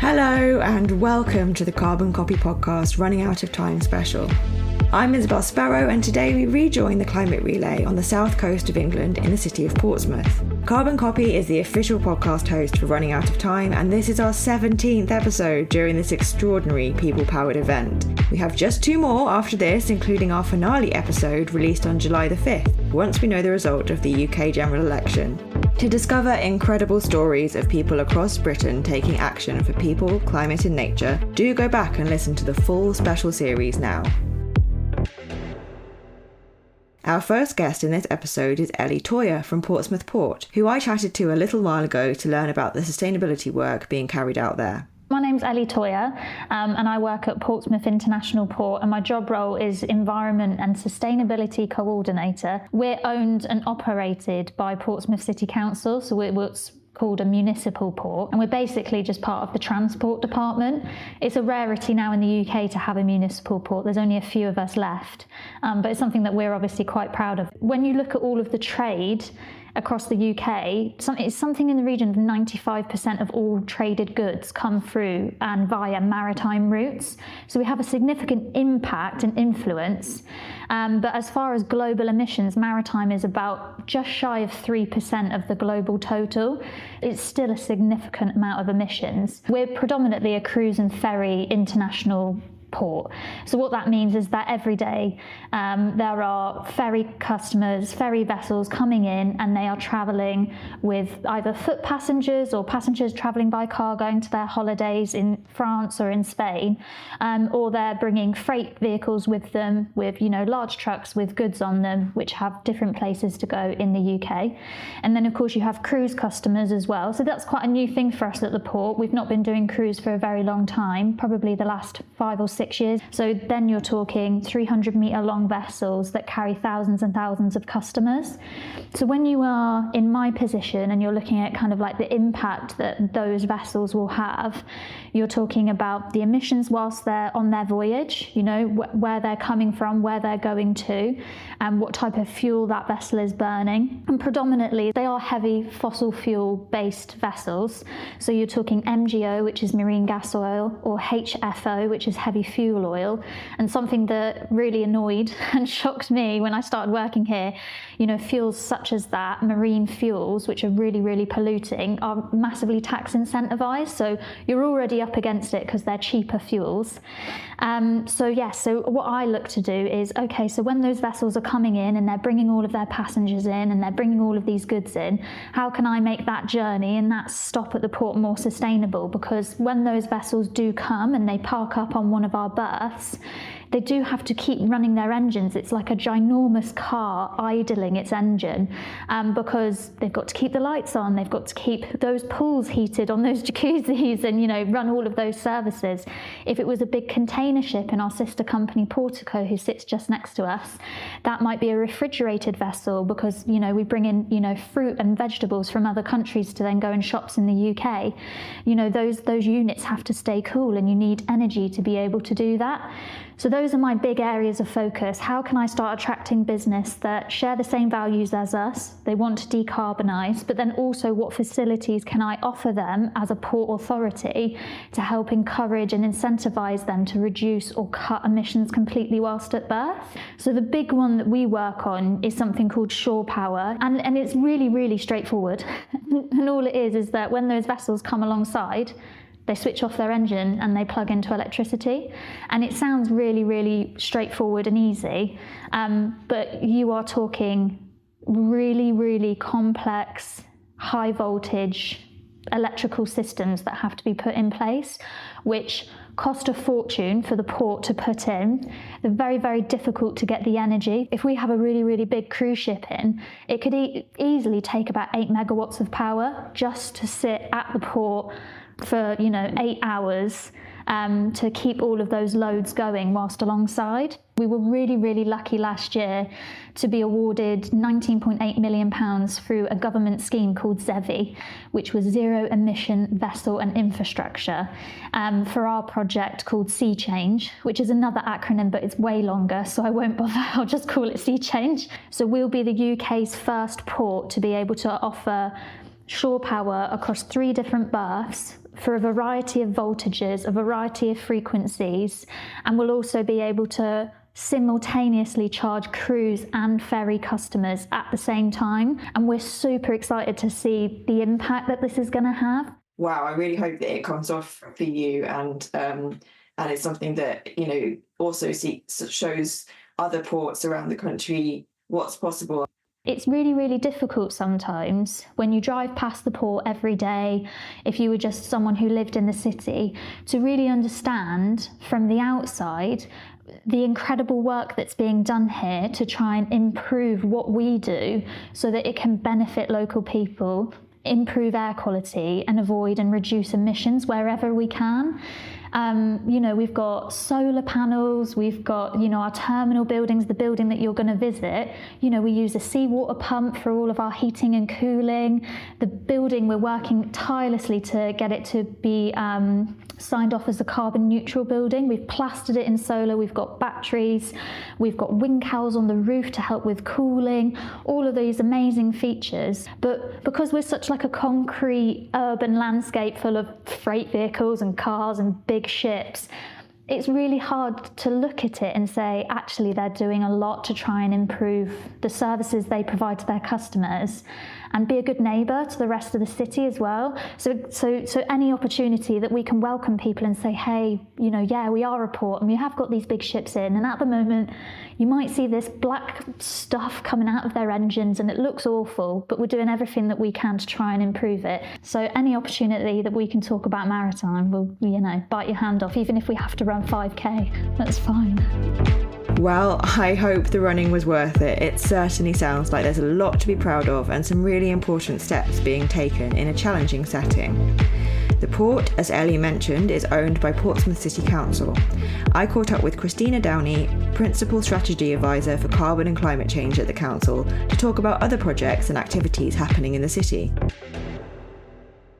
Hello and welcome to the Carbon Copy podcast Running Out of Time special. I'm Isabel Sparrow and today we rejoin the climate relay on the south coast of England in the city of Portsmouth. Carbon Copy is the official podcast host for Running Out of Time and this is our 17th episode during this extraordinary people-powered event. We have just 2 more after this, including our finale episode released on July the 5th, once we know the result of the UK general election. To discover incredible stories of people across Britain taking action for people, climate and nature, do go back and listen to the full special series now. Our first guest in this episode is Elly from Portsmouth Port, who I chatted to a little while ago to learn about the sustainability work being carried out there. My name's Elly and I work at Portsmouth International Port, and my job role is Environment and Sustainability Coordinator. We're owned and operated by Portsmouth City Council, so we're what's called a municipal port, and we're basically just part of the transport department. It's a rarity now in the UK to have a municipal port. There's only a few of us left, but it's something that we're obviously quite proud of. When you look at all of the trade across the UK, it's something in the region of 95% of all traded goods come through and via maritime routes. So we have a significant impact and influence. But as far as global emissions, maritime is about just shy of 3% of the global total. It's still a significant amount of emissions. We're predominantly a cruise and ferry international port. So what that means is that every day there are ferry customers, ferry vessels coming in, and they are travelling with either foot passengers or passengers travelling by car going to their holidays in France or in Spain, or they're bringing freight vehicles with them with, large trucks with goods on them, which have different places to go in the UK. And then of course you have cruise customers as well. So that's quite a new thing for us at the port. We've not been doing cruise for a very long time, probably the last 5 or 6 years. So then you're talking 300-metre long vessels that carry thousands and thousands of customers. So when you are in my position and you're looking at kind of like the impact that those vessels will have, you're talking about the emissions whilst they're on their voyage, where they're coming from, where they're going to, and what type of fuel that vessel is burning. And predominantly they are heavy fossil fuel based vessels. So you're talking MGO, which is marine gas oil, or HFO, which is heavy fuel oil. And something that really annoyed and shocked me when I started working here, fuels such as that, marine fuels, which are really, really polluting, are massively tax incentivized. So you're already up against it because they're cheaper fuels. So what I look to do is, okay, so when those vessels are coming in and they're bringing all of their passengers in and they're bringing all of these goods in, how can I make that journey and that stop at the port more sustainable? Because when those vessels do come and they park up on one of our berths, they do have to keep running their engines. It's like a ginormous car idling its engine because they've got to keep the lights on, they've got to keep those pools heated on those jacuzzis and, run all of those services. If it was a big container ship in our sister company Portico, who sits just next to us, that might be a refrigerated vessel because, we bring in, fruit and vegetables from other countries to then go in shops in the UK. Those units have to stay cool and you need energy to be able to do that. So those are my big areas of focus. How can I start attracting business that share the same values as us? They want to decarbonise, but then also what facilities can I offer them as a port authority to help encourage and incentivise them to reduce or cut emissions completely whilst at berth? So the big one that we work on is something called shore power, and it's really, really straightforward. And all it is that when those vessels come alongside, they switch off their engine and they plug into electricity. And it sounds really, really straightforward and easy, but you are talking really, really complex, high voltage electrical systems that have to be put in place, which cost a fortune for the port to put in. They're very, very difficult to get the energy. If we have a really, really big cruise ship in, it could easily take about 8 megawatts of power just to sit at the port for 8 hours to keep all of those loads going whilst alongside. We were really, really lucky last year to be awarded £19.8 million through a government scheme called ZEVI, which was Zero Emission Vessel and Infrastructure, for our project called Sea Change, which is another acronym, but it's way longer, so I won't bother, I'll just call it Sea Change. So we'll be the UK's first port to be able to offer shore power across 3 different berths for a variety of voltages, a variety of frequencies, and we'll also be able to simultaneously charge cruise and ferry customers at the same time. And we're super excited to see the impact that this is going to have. Wow, I really hope that it comes off for you, and it's something that, also shows other ports around the country what's possible. It's really, really difficult sometimes when you drive past the port every day, if you were just someone who lived in the city, to really understand from the outside the incredible work that's being done here to try and improve what we do so that it can benefit local people, improve air quality and avoid and reduce emissions wherever we can. We've got solar panels, we've got, our terminal buildings, the building that you're going to visit. We use a seawater pump for all of our heating and cooling. The building, we're working tirelessly to get it to be signed off as a carbon neutral building. We've plastered it in solar, we've got batteries, we've got wind cowls on the roof to help with cooling, all of these amazing features. But because we're such like a concrete urban landscape full of freight vehicles and cars and big ships, it's really hard to look at it and say, actually, they're doing a lot to try and improve the services they provide to their customers and be a good neighbour to the rest of the city as well. So any opportunity that we can welcome people and say, hey, we are a port and we have got these big ships in, and at the moment you might see this black stuff coming out of their engines and it looks awful, but we're doing everything that we can to try and improve it. So any opportunity that we can talk about maritime, we'll, bite your hand off, even if we have to run 5k, that's fine. Well, I hope the running was worth it. It certainly sounds like there's a lot to be proud of and some really important steps being taken in a challenging setting. The port, as Elly mentioned, is owned by Portsmouth City Council. I caught up with Kristina Downey, Principal Strategy Advisor for Carbon and Climate Change at the Council, to talk about other projects and activities happening in the city.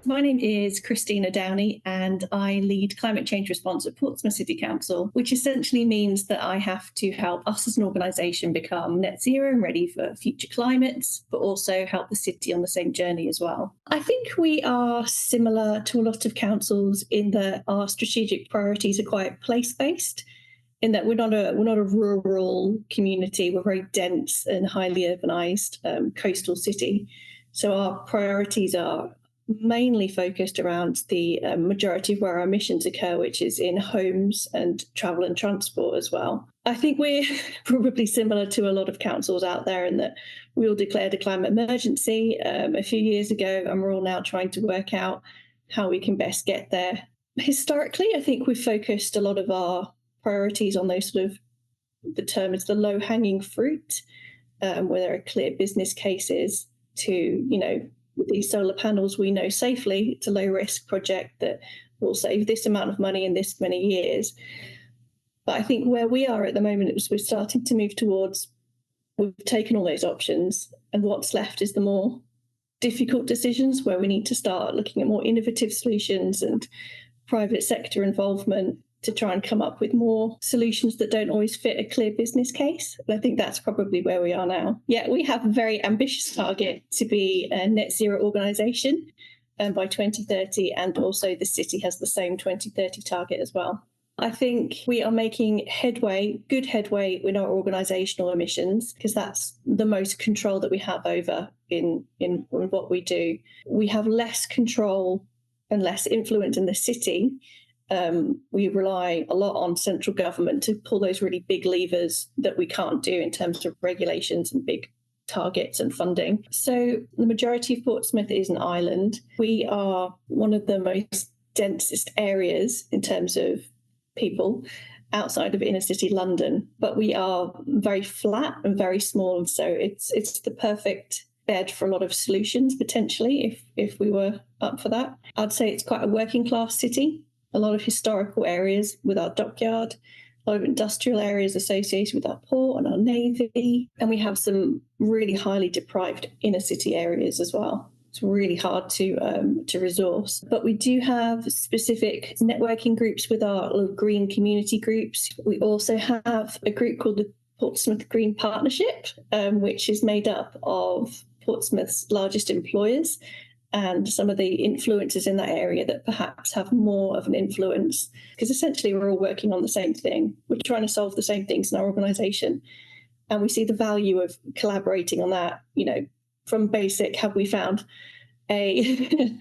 My name is Kristina Downey and I lead climate change response at Portsmouth City Council, which essentially means that I have to help us as an organisation become net zero and ready for future climates, but also help the city on the same journey as well. I think we are similar to a lot of councils in that our strategic priorities are quite place-based, in that we're not a rural community. We're a very dense and highly urbanised coastal city. So our priorities are mainly focused around the majority of where our emissions occur, which is in homes and travel and transport as well. I think we're probably similar to a lot of councils out there in that we all declared a climate emergency a few years ago, and we're all now trying to work out how we can best get there. Historically, I think we've focused a lot of our priorities on those sort of, the term is the low-hanging fruit, where there are clear business cases to, with these solar panels, we know safely it's a low-risk project that will save this amount of money in this many years. But I think where we are at the moment is we're starting to move towards, we've taken all those options, and what's left is the more difficult decisions where we need to start looking at more innovative solutions and private sector involvement to try and come up with more solutions that don't always fit a clear business case. And I think that's probably where we are now. Yeah, we have a very ambitious target to be a net zero organisation by 2030, and also the city has the same 2030 target as well. I think we are making good headway in our organisational emissions, because that's the most control that we have over in what we do. We have less control and less influence in the city. We rely a lot on central government to pull those really big levers that we can't do in terms of regulations and big targets and funding. So the majority of Portsmouth is an island. We are one of the most densest areas in terms of people outside of inner city London, but we are very flat and very small. So it's the perfect bed for a lot of solutions potentially if we were up for that. I'd say it's quite a working class city. A lot of historical areas with our dockyard, a lot of industrial areas associated with our port and our navy, and we have some really highly deprived inner city areas as well. It's really hard to resource. But we do have specific networking groups with our green community groups. We also have a group called the Portsmouth Green Partnership, which is made up of Portsmouth's largest employers and some of the influences in that area that perhaps have more of an influence, because essentially we're all working on the same thing. We're trying to solve the same things in our organisation, and we see the value of collaborating on that. From basic, have we found a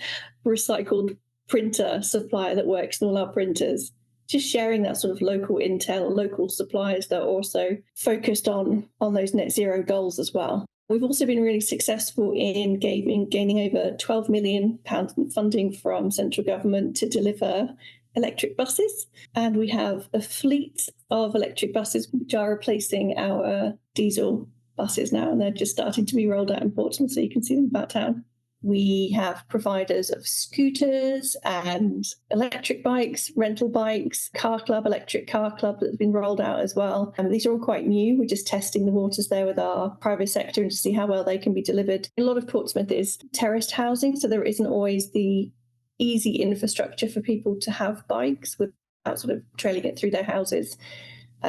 recycled printer supplier that works in all our printers, just sharing that sort of local intel, local suppliers that are also focused on those net zero goals as well. We've also been really successful in gaining over £12 million in funding from central government to deliver electric buses. And we have a fleet of electric buses which are replacing our diesel buses now, and they're just starting to be rolled out in Portsmouth, so you can see them about town. We have providers of scooters and electric bikes, rental bikes, electric car club that's been rolled out as well. And these are all quite new. We're just testing the waters there with our private sector and to see how well they can be delivered. A lot of Portsmouth is terraced housing, so there isn't always the easy infrastructure for people to have bikes without sort of trailing it through their houses.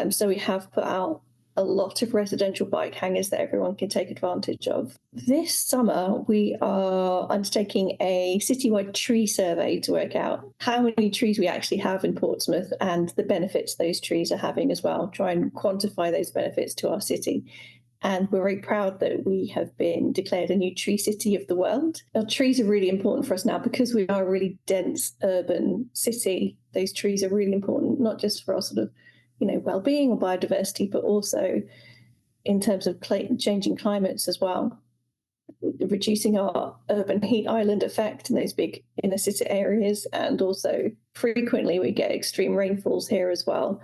So we have put out a lot of residential bike hangers that everyone can take advantage of. This summer, we are undertaking a citywide tree survey to work out how many trees we actually have in Portsmouth and the benefits those trees are having as well, try and quantify those benefits to our city. And we're very proud that we have been declared a new tree city of the world. Now, trees are really important for us now because we are a really dense urban city. Those trees are really important, not just for our sort of well-being or biodiversity, but also in terms of changing climates as well, reducing our urban heat island effect in those big inner city areas. And also frequently we get extreme rainfalls here as well,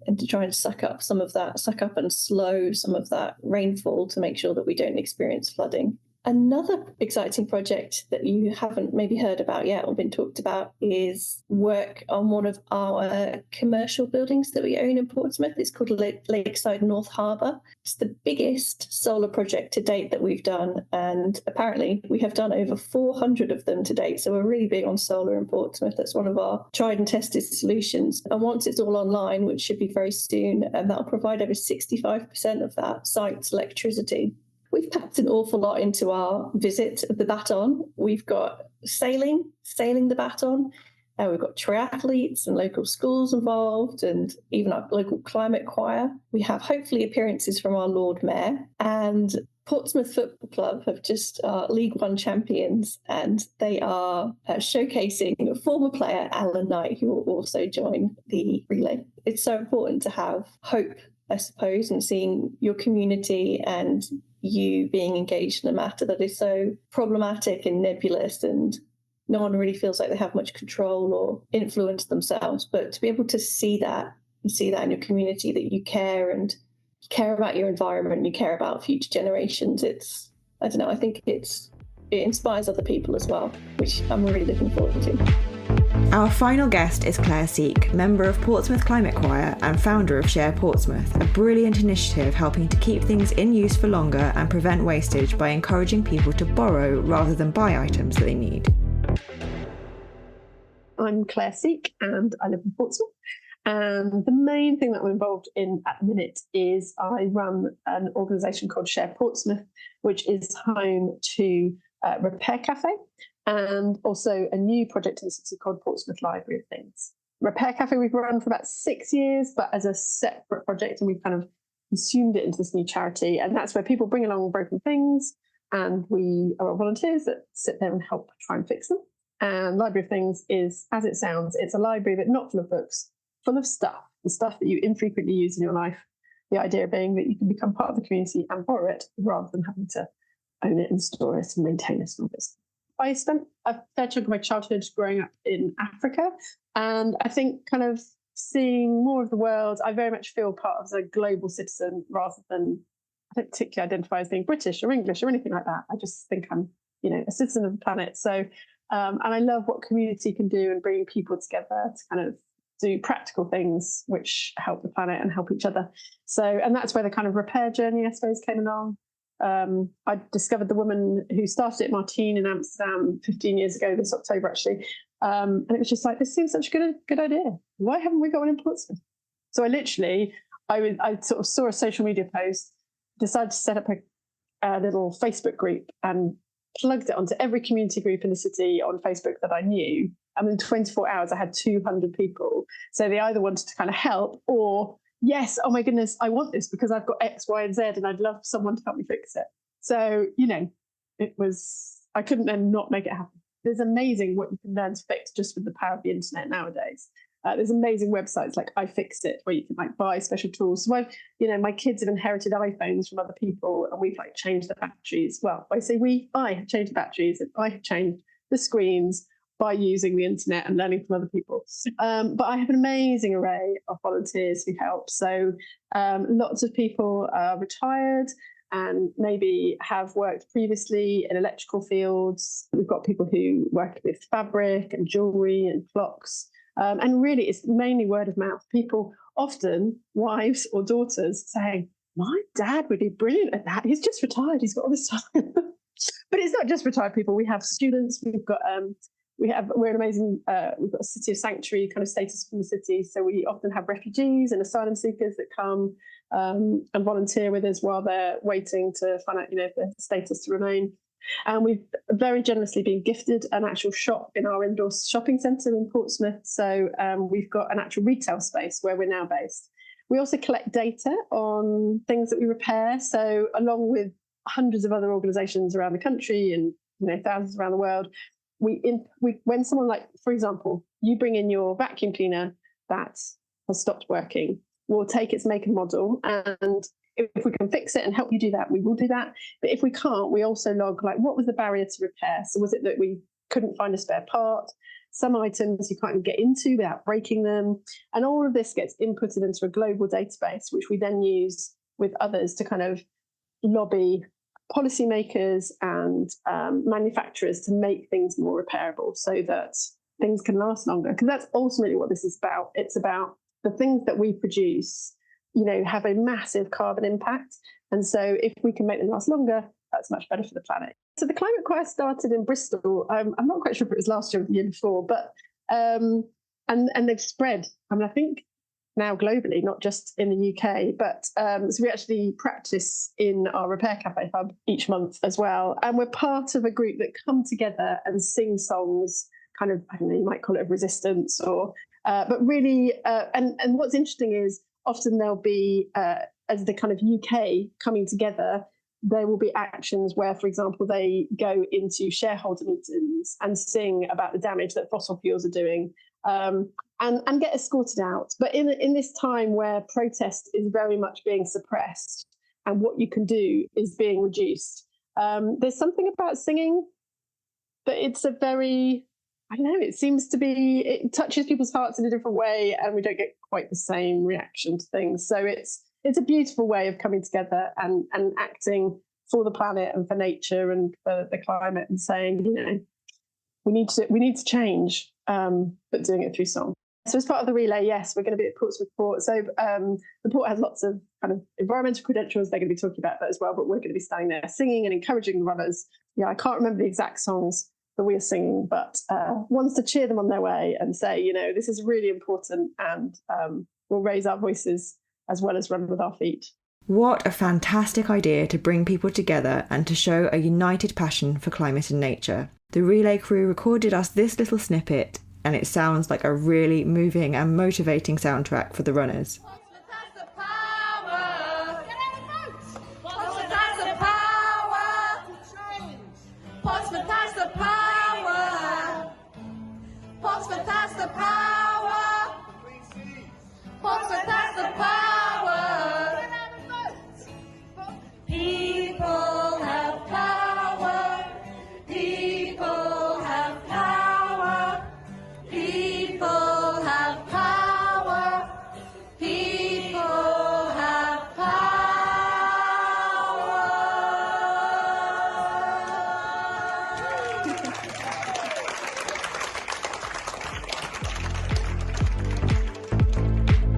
and to try and suck up and slow some of that rainfall to make sure that we don't experience flooding. Another exciting project that you haven't maybe heard about yet or been talked about is work on one of our commercial buildings that we own in Portsmouth. It's called Lakeside North Harbour. It's the biggest solar project to date that we've done, and apparently we have done over 400 of them to date. So we're really big on solar in Portsmouth. That's one of our tried and tested solutions. And once it's all online, which should be very soon, and that'll provide over 65% of that site's electricity. We've packed an awful lot into our visit of the baton. We've got sailing the baton. We've got triathletes and local schools involved, and even our local climate choir. We have hopefully appearances from our Lord Mayor, and Portsmouth Football Club have just League One champions, and they are showcasing former player Alan Knight, who will also join the relay. It's so important to have hope, I suppose, and seeing your community and you being engaged in a matter that is so problematic and nebulous, and no one really feels like they have much control or influence themselves. But to be able to see that in your community, that you care, and you care about your environment, you care about future generations, I think it inspires other people as well, which I'm really looking forward to. Our final guest is Clare Seek, member of Portsmouth Climate Choir and founder of Share Portsmouth, a brilliant initiative helping to keep things in use for longer and prevent wastage by encouraging people to borrow rather than buy items that they need. I'm Clare Seek and I live in Portsmouth. And the main thing that I'm involved in at the minute is I run an organisation called Share Portsmouth, which is home to Repair Cafe, and also a new project in the city called Portsmouth Library of Things. Repair Cafe we've run for about 6 years, but as a separate project, and we've kind of consumed it into this new charity. And that's where people bring along broken things, and we are volunteers that sit there and help try and fix them. And Library of Things is, as it sounds, it's a library but not full of books, full of stuff, the stuff that you infrequently use in your life. The idea being that you can become part of the community and borrow it rather than having to own it and store it and maintain it and all this. I spent a fair chunk of my childhood growing up in Africa, and I think kind of seeing more of the world, I very much feel part of a global citizen rather than, I don't particularly identify as being British or English or anything like that. I just think I'm, a citizen of the planet. So, and I love what community can do and bringing people together to kind of do practical things which help the planet and help each other. So, and that's where the kind of repair journey, I suppose, came along. I discovered the woman who started at Martine in Amsterdam 15 years ago this October, actually. And it was just like, this seems such a good idea. Why haven't we got one in Portsmouth? So I sort of saw a social media post, decided to set up a little Facebook group and plugged it onto every community group in the city on Facebook that I knew. And in 24 hours, I had 200 people. So they either wanted to kind of help or, yes, oh my goodness, I want this because I've got X, Y, and Z and I'd love someone to help me fix it. So, I couldn't then not make it happen. There's amazing what you can learn to fix just with the power of the internet nowadays. There's amazing websites like iFixit where you can buy special tools. So my kids have inherited iPhones from other people and we've changed the batteries. Well, I say I have changed the batteries and I have changed the screens by using the internet and learning from other people. But I have an amazing array of volunteers who help. So lots of people are retired and maybe have worked previously in electrical fields. We've got people who work with fabric and jewellery and clocks. And really, it's mainly word of mouth. People, often wives or daughters, saying, my dad would be brilliant at that. He's just retired. He's got all this time. But it's not just retired people. We have students. We're an amazing, we've got a city of sanctuary kind of status from the city. So we often have refugees and asylum seekers that come and volunteer with us while they're waiting to find out, if their status to remain. And we've very generously been gifted an actual shop in our indoor shopping centre in Portsmouth. So we've got an actual retail space where we're now based. We also collect data on things that we repair. So along with hundreds of other organisations around the country and thousands around the world, when someone for example, you bring in your vacuum cleaner that has stopped working, we'll take its make and model, and if we can fix it and help you do that, we will do that. But if we can't, we also log what was the barrier to repair? So was it that we couldn't find a spare part? Some items you can't even get into without breaking them. And all of this gets inputted into a global database, which we then use with others to kind of lobby policymakers and manufacturers to make things more repairable so that things can last longer. Because that's ultimately what this is about. It's about the things that we produce have a massive carbon impact. And so if we can make them last longer, that's much better for the planet. So the Climate Choir started in Bristol. I'm not quite sure if it was last year or the year before, but and they've spread. I think now globally, not just in the UK, but so we actually practice in our Repair Cafe hub each month as well. And we're part of a group that come together and sing songs, kind of, I don't know, you might call it resistance or, but really, and what's interesting is, often there'll be, as the kind of UK coming together, there will be actions where, for example, they go into shareholder meetings and sing about the damage that fossil fuels are doing and get escorted out. But in this time where protest is very much being suppressed and what you can do is being reduced, there's something about singing that it's a very... I don't know, it touches people's hearts in a different way and we don't get quite the same reaction to things. So it's a beautiful way of coming together and acting for the planet and for nature and for the climate and saying, we need to change, but doing it through song. So as part of the relay, yes, we're going to be at Portsmouth Port. So the port has lots of kind of environmental credentials. They're going to be talking about that as well, but we're going to be standing there singing and encouraging the runners. Yeah, I can't remember the exact songs that we are singing, but wants to cheer them on their way and say, this is really important and we'll raise our voices as well as run with our feet. What a fantastic idea to bring people together and to show a united passion for climate and nature. The relay crew recorded us this little snippet and it sounds like a really moving and motivating soundtrack for the runners.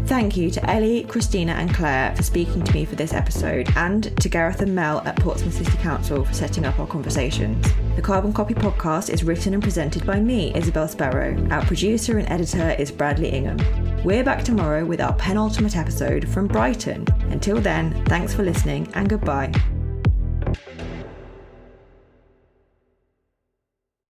Thank you to Elly, Kristina and Claire for speaking to me for this episode, and to Gareth and Mel at Portsmouth City Council for setting up our conversations. The Carbon Copy podcast is written and presented by me, Isabel Sparrow. Our producer and editor is Bradley Ingham. We're back tomorrow with our penultimate episode from Brighton. Until then, thanks for listening and goodbye.